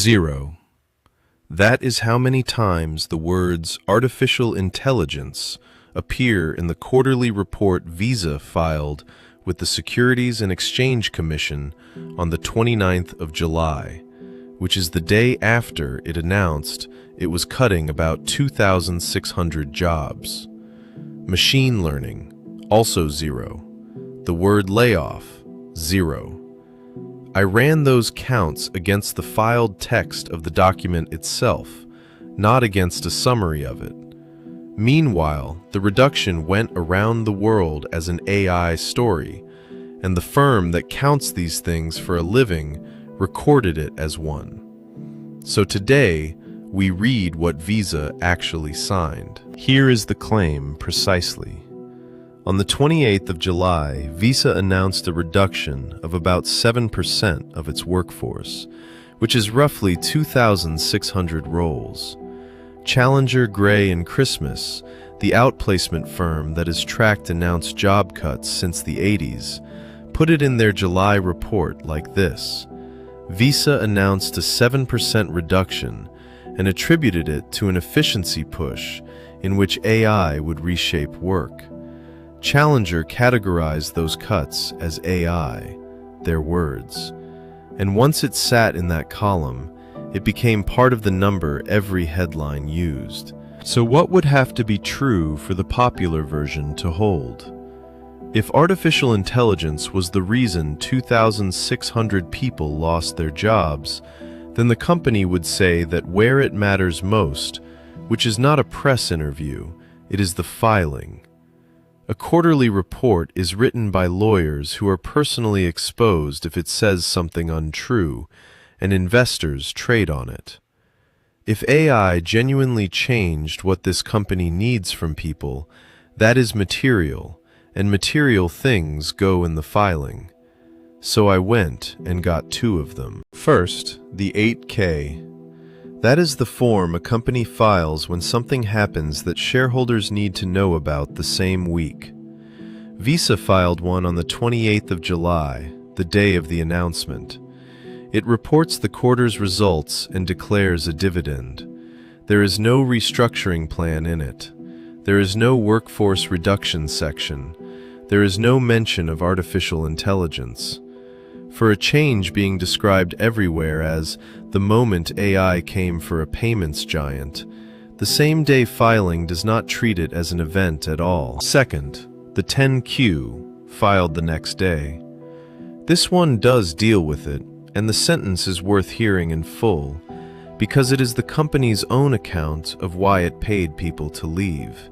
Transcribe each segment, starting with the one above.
0. That is how many times the words artificial intelligence appear in the quarterly report Visa filed with the Securities and Exchange Commission on the 29th of July, which is the day after it announced it was cutting about 2,600 jobs. Machine learning, also 0. The word layoff, 0. I ran those counts against the filed text of the document itself, not against a summary of it. Meanwhile, the reduction went around the world as an AI story, and the firm that counts these things for a living recorded it as one. So today, we read what Visa actually signed. Here is the claim precisely. On the 28th of July, Visa announced a reduction of about 7% of its workforce, which is roughly 2,600 roles. Challenger, Gray & Christmas, the outplacement firm that has tracked announced job cuts since the 80s, put it in their July report like this. Visa announced a 7% reduction and attributed it to an efficiency push in which AI would reshape work. Challenger categorized those cuts as AI, their words. And once it sat in that column, it became part of the number every headline used. So what would have to be true for the popular version to hold? If artificial intelligence was the reason 2,600 people lost their jobs, then the company would say that where it matters most, which is not a press interview, it is the filing. A quarterly report is written by lawyers who are personally exposed if it says something untrue, and investors trade on it. If AI genuinely changed what this company needs from people, that is material, and material things go in the filing. So I went and got 2 of them. First, the 8K. That is the form a company files when something happens that shareholders need to know about the same week. Visa filed one on the 28th of July, the day of the announcement. It reports the quarter's results and declares a dividend. There is no restructuring plan in it. There is no workforce reduction section. There is no mention of artificial intelligence. For a change being described everywhere as the moment AI came for a payments giant, the same-day filing does not treat it as an event at all. Second, the 10Q, filed the next day. This one does deal with it, and the sentence is worth hearing in full, because it is the company's own account of why it paid people to leave.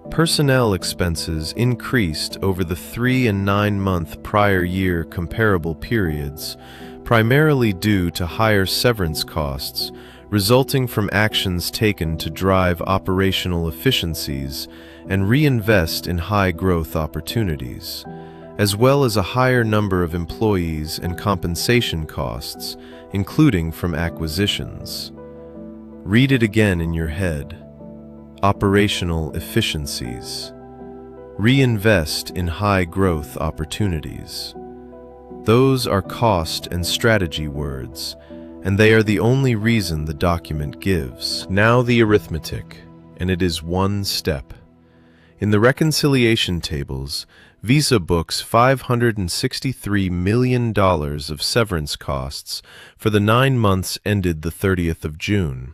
Personnel expenses increased over the 3- and 9-month prior year comparable periods, primarily due to higher severance costs resulting from actions taken to drive operational efficiencies and reinvest in high-growth opportunities, as well as a higher number of employees and compensation costs, including from acquisitions. Read it again in your head. Operational efficiencies. Reinvest in high-growth opportunities. Those are cost and strategy words, and they are the only reason the document gives. Now the arithmetic, and it is one step. In the reconciliation tables, Visa books $563 million of severance costs for the 9 months ended the 30th of June.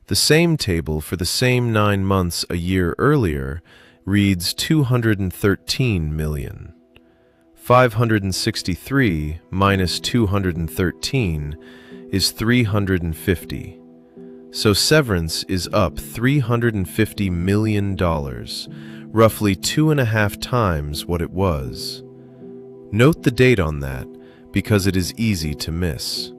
The same table for the same 9 months a year earlier reads $213 million. 563 minus 213 is 350. So severance is up $350 million, roughly 2.5 times what it was. Note the date on that, because it is easy to miss.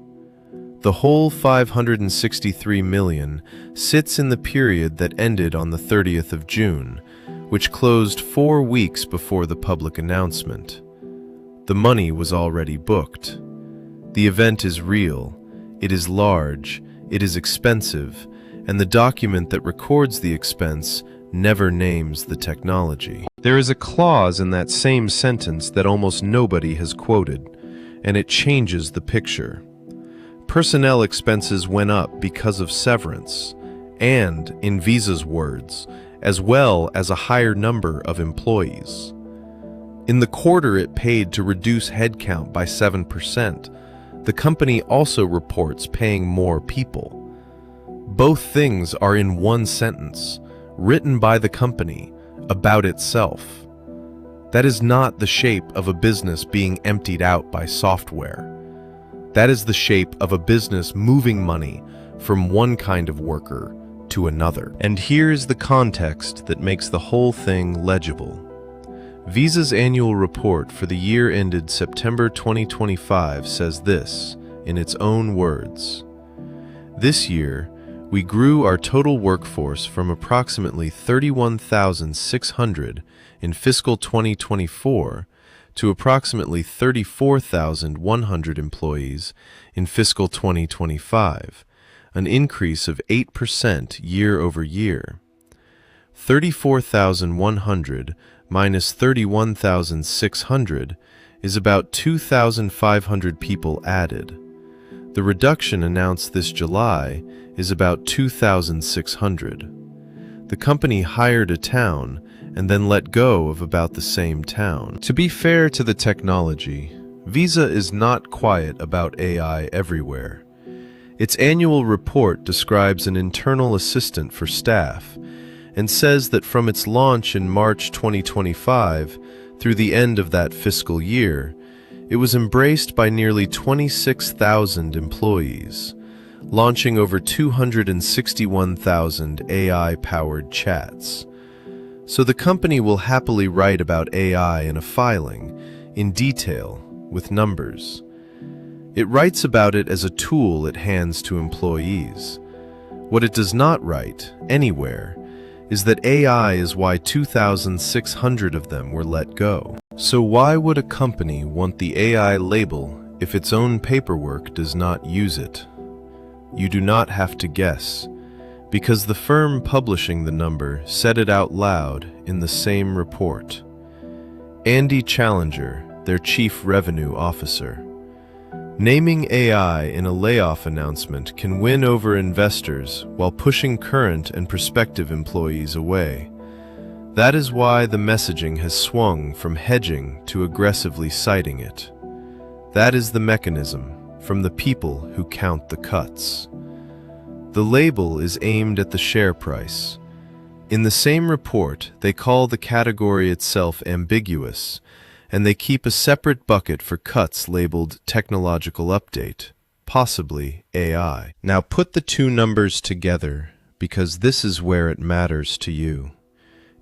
The whole $563 million sits in the period that ended on the 30th of June, which closed 4 weeks before the public announcement. The money was already booked. The event is real, it is large, it is expensive, and the document that records the expense never names the technology. There is a clause in that same sentence that almost nobody has quoted, and it changes the picture. Personnel expenses went up because of severance, and, in Visa's words, as well as a higher number of employees. In the quarter it paid to reduce headcount by 7%, the company also reports paying more people. Both things are in one sentence, written by the company, about itself. That is not the shape of a business being emptied out by software. That is the shape of a business moving money from one kind of worker to another. And here's the context that makes the whole thing legible. Visa's annual report for the year ended September 2025 says this, in its own words. This year, we grew our total workforce from approximately 31,600 in fiscal 2024 to approximately 34,100 employees in fiscal 2025, an increase of 8% year over year. 34,100 minus 31,600 is about 2,500 people added. The reduction announced this July is about 2,600. The company hired a town and then let go of about the same town. To be fair to the technology, Visa is not quiet about AI everywhere. Its annual report describes an internal assistant for staff and says that from its launch in March 2025 through the end of that fiscal year, it was embraced by nearly 26,000 employees, launching over 261,000 AI-powered chats. So the company will happily write about AI in a filing, in detail, with numbers. It writes about it as a tool it hands to employees. What it does not write, anywhere, is that AI is why 2,600 of them were let go. So why would a company want the AI label if its own paperwork does not use it? You do not have to guess, because the firm publishing the number said it out loud in the same report. Andy Challenger, their chief revenue officer. Naming AI in a layoff announcement can win over investors while pushing current and prospective employees away. That is why the messaging has swung from hedging to aggressively citing it. That is the mechanism from the people who count the cuts. The label is aimed at the share price. In the same report, they call the category itself ambiguous, and they keep a separate bucket for cuts labeled technological update, possibly AI. Now put the two numbers together, because this is where it matters to you.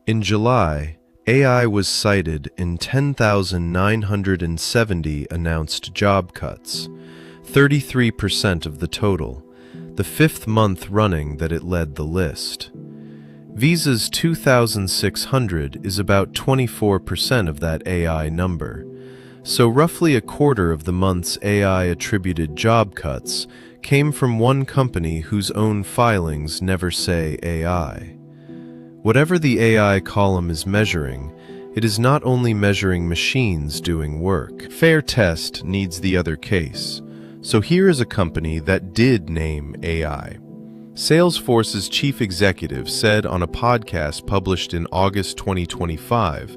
In July, AI was cited in 10,970 announced job cuts, 33% of the total, the fifth month running that it led the list. Visa's 2,600 is about 24% of that AI number, so roughly a quarter of the month's AI-attributed job cuts came from one company whose own filings never say AI. Whatever the AI column is measuring, it is not only measuring machines doing work. Fair test needs the other case. So here is a company that did name AI. Salesforce's chief executive said on a podcast published in August 2025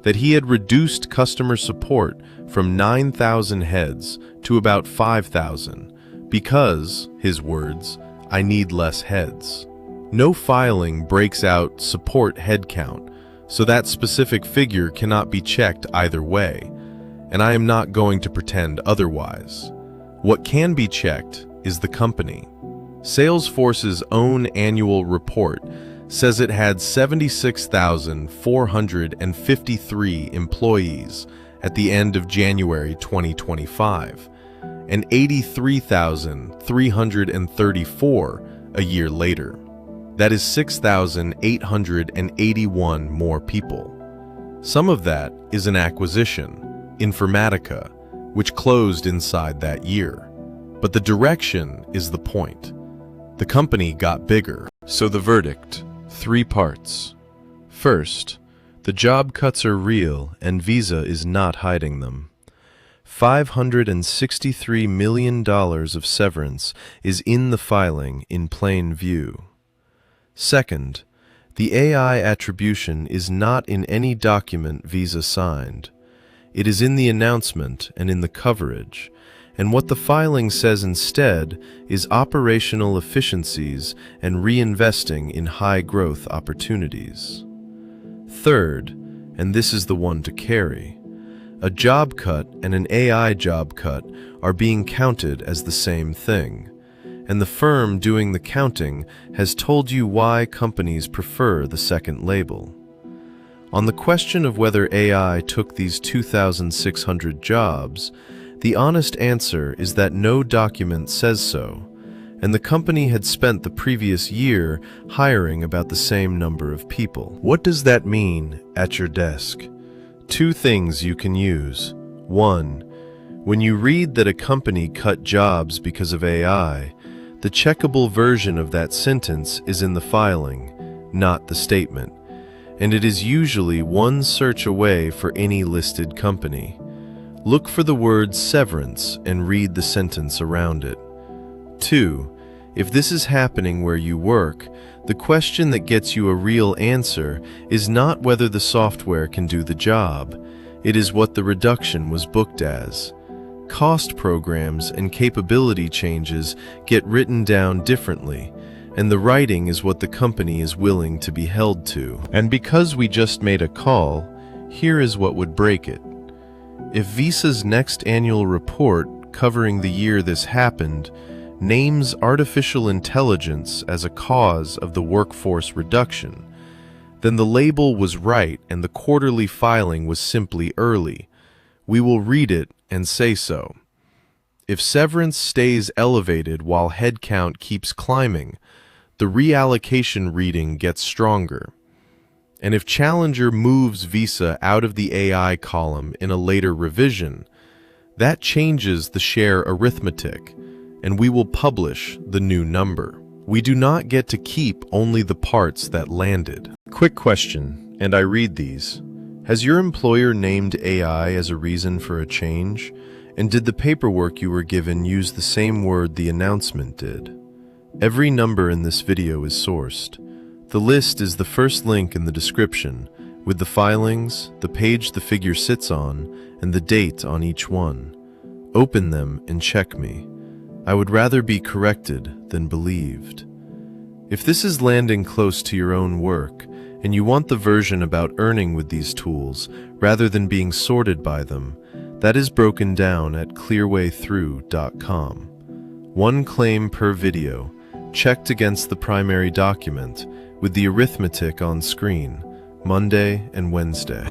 that he had reduced customer support from 9,000 heads to about 5,000 because, his words, I need less heads. No filing breaks out support headcount, so that specific figure cannot be checked either way, and I am not going to pretend otherwise. What can be checked is the company. Salesforce's own annual report says it had 76,453 employees at the end of January 2025 and 83,334 a year later. That is 6,881 more people. Some of that is an acquisition, Informatica, which closed inside that year. But the direction is the point. The company got bigger. So the verdict, 3 parts. First, the job cuts are real and Visa is not hiding them. $563 million of severance is in the filing in plain view. Second, the AI attribution is not in any document Visa signed. It is in the announcement and in the coverage, and what the filing says instead is operational efficiencies and reinvesting in high-growth opportunities. Third, and this is the one to carry, a job cut and an AI job cut are being counted as the same thing, and the firm doing the counting has told you why companies prefer the second label. On the question of whether AI took these 2,600 jobs, the honest answer is that no document says so, and the company had spent the previous year hiring about the same number of people. What does that mean at your desk? Two things you can use. One, when you read that a company cut jobs because of AI, the checkable version of that sentence is in the filing, not the statement, and it is usually one search away for any listed company. Look for the word severance and read the sentence around it. Two, if this is happening where you work, the question that gets you a real answer is not whether the software can do the job. It is what the reduction was booked as. Cost programs and capability changes get written down differently, and the writing is what the company is willing to be held to. And because we just made a call, here is what would break it. If Visa's next annual report covering the year this happened names artificial intelligence as a cause of the workforce reduction, then the label was right and the quarterly filing was simply early. We will read it and say so. If severance stays elevated while headcount keeps climbing, the reallocation reading gets stronger. And if Challenger moves Visa out of the AI column in a later revision, that changes the share arithmetic, and we will publish the new number. We do not get to keep only the parts that landed. Quick question, and I read these. Has your employer named AI as a reason for a change? And did the paperwork you were given use the same word the announcement did? Every number in this video is sourced. The list is the first link in the description, with the filings, the page the figure sits on, and the date on each one. Open them and check me. I would rather be corrected than believed. If this is landing close to your own work, and you want the version about earning with these tools rather than being sorted by them, that is broken down at clearwaythrough.com. One claim per video, checked against the primary document, with the arithmetic on screen, Monday and Wednesday.